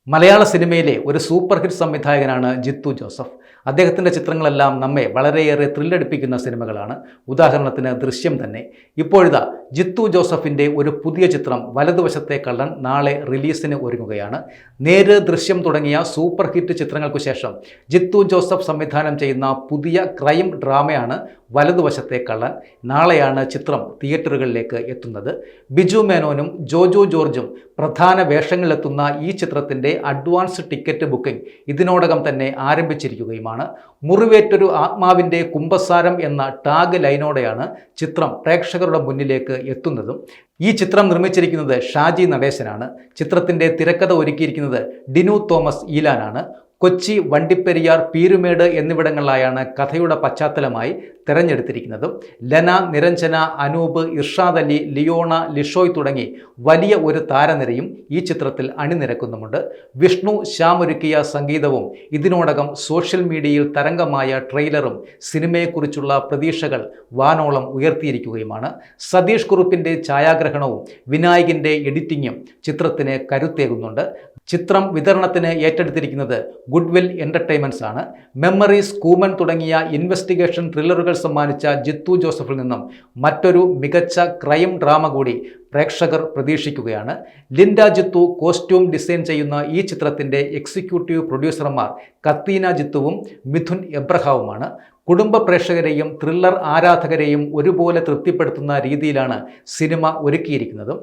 മലയാള സിനിമയിലെ ഒരു super hit സംവിധായകനാണ് ജിത്തു ജോസഫ്. അദ്ദേഹത്തിൻ്റെ ചിത്രങ്ങളെല്ലാം നമ്മെ വളരെയേറെ ത്രില്ലടിപ്പിക്കുന്ന സിനിമകളാണ്. ഉദാഹരണത്തിന് ദൃശ്യം തന്നെ. ഇപ്പോഴിതാ ജിത്തു ജോസഫിൻ്റെ ഒരു പുതിയ ചിത്രം വലതുവശത്തെ കള്ളൻ നാളെ റിലീസിന് ഒരുങ്ങുകയാണ്. നേര്, ദൃശ്യം തുടങ്ങിയ സൂപ്പർ ഹിറ്റ് ചിത്രങ്ങൾക്കു ശേഷം ജിത്തു ജോസഫ് സംവിധാനം ചെയ്യുന്ന പുതിയ ക്രൈം ഡ്രാമയാണ് വലതുവശത്തെ കള്ളൻ. നാളെയാണ് ചിത്രം തിയേറ്ററുകളിലേക്ക് എത്തുന്നത്. ബിജു മേനോനും ജോജു ജോർജും പ്രധാന വേഷങ്ങളിലെത്തുന്ന ഈ ചിത്രത്തിൻ്റെ അഡ്വാൻസ് ടിക്കറ്റ് ബുക്കിംഗ് ഇതിനോടകം തന്നെ ആരംഭിച്ചിരിക്കുകയുമാണ്. മുറിവേറ്റൊരു ആത്മാവിൻ്റെ കുമ്പസാരം എന്ന ടാഗ് ലൈനോടെയാണ് ചിത്രം പ്രേക്ഷകരുടെ മുന്നിലേക്ക് എത്തുന്നതും. ഈ ചിത്രം നിർമ്മിച്ചിരിക്കുന്നത് ഷാജി നടേശനാണ്. ചിത്രത്തിൻ്റെ തിരക്കഥ ഒരുക്കിയിരിക്കുന്നത് ഡിനു തോമസ് ഈലാനാണ്. കൊച്ചി, വണ്ടിപ്പെരിയാർ, പീരുമേട് എന്നിവിടങ്ങളിലായാണ് കഥയുടെ പശ്ചാത്തലമായി തെരഞ്ഞെടുത്തിരിക്കുന്നത്. ലന, നിരഞ്ജന, അനൂപ്, ഇർഷാദ് അലി, ലിയോണ, ലിഷോയ് തുടങ്ങി വലിയ ഒരു താരനിരയും ഈ ചിത്രത്തിൽ അണിനിരക്കുന്നുമുണ്ട്. വിഷ്ണു ശ്യാം ഒരുക്കിയ സംഗീതവും ഇതിനോടകം സോഷ്യൽ മീഡിയയിൽ തരംഗമായ ട്രെയിലറും സിനിമയെക്കുറിച്ചുള്ള പ്രതീക്ഷകൾ വാനോളം ഉയർത്തിയിരിക്കുകയുമാണ്. സതീഷ് കുറുപ്പിൻ്റെ ഛായാഗ്രഹണവും വിനായകിൻ്റെ എഡിറ്റിങ്ങും ചിത്രത്തിന് കരുത്തേകുന്നുണ്ട്. ചിത്രം വിതരണത്തിന് ഏറ്റെടുത്തിരിക്കുന്നത് ഗുഡ്വിൽ എൻ്റർടൈൻമെൻറ്റ്സ് ആണ്. മെമ്മറീസ്, കൂമൻ തുടങ്ങിയ ഇൻവെസ്റ്റിഗേഷൻ ത്രില്ലറുകൾ സമ്മാനിച്ച ജിത്തു ജോസഫിൽ നിന്നും മറ്റൊരു മികച്ച ക്രൈം ഡ്രാമ കൂടി പ്രേക്ഷകർ പ്രതീക്ഷിക്കുകയാണ്. ലിൻഡ ജിത്തു കോസ്റ്റ്യൂം ഡിസൈൻ ചെയ്യുന്ന ഈ ചിത്രത്തിൻ്റെ എക്സിക്യൂട്ടീവ് പ്രൊഡ്യൂസർമാർ കത്തീന ജിത്തുവും മിഥുൻ എബ്രഹാവുമാണ്. കുടുംബ പ്രേക്ഷകരെയും ത്രില്ലർ ആരാധകരെയും ഒരുപോലെ തൃപ്തിപ്പെടുത്തുന്ന രീതിയിലാണ് സിനിമ ഒരുക്കിയിരിക്കുന്നത്.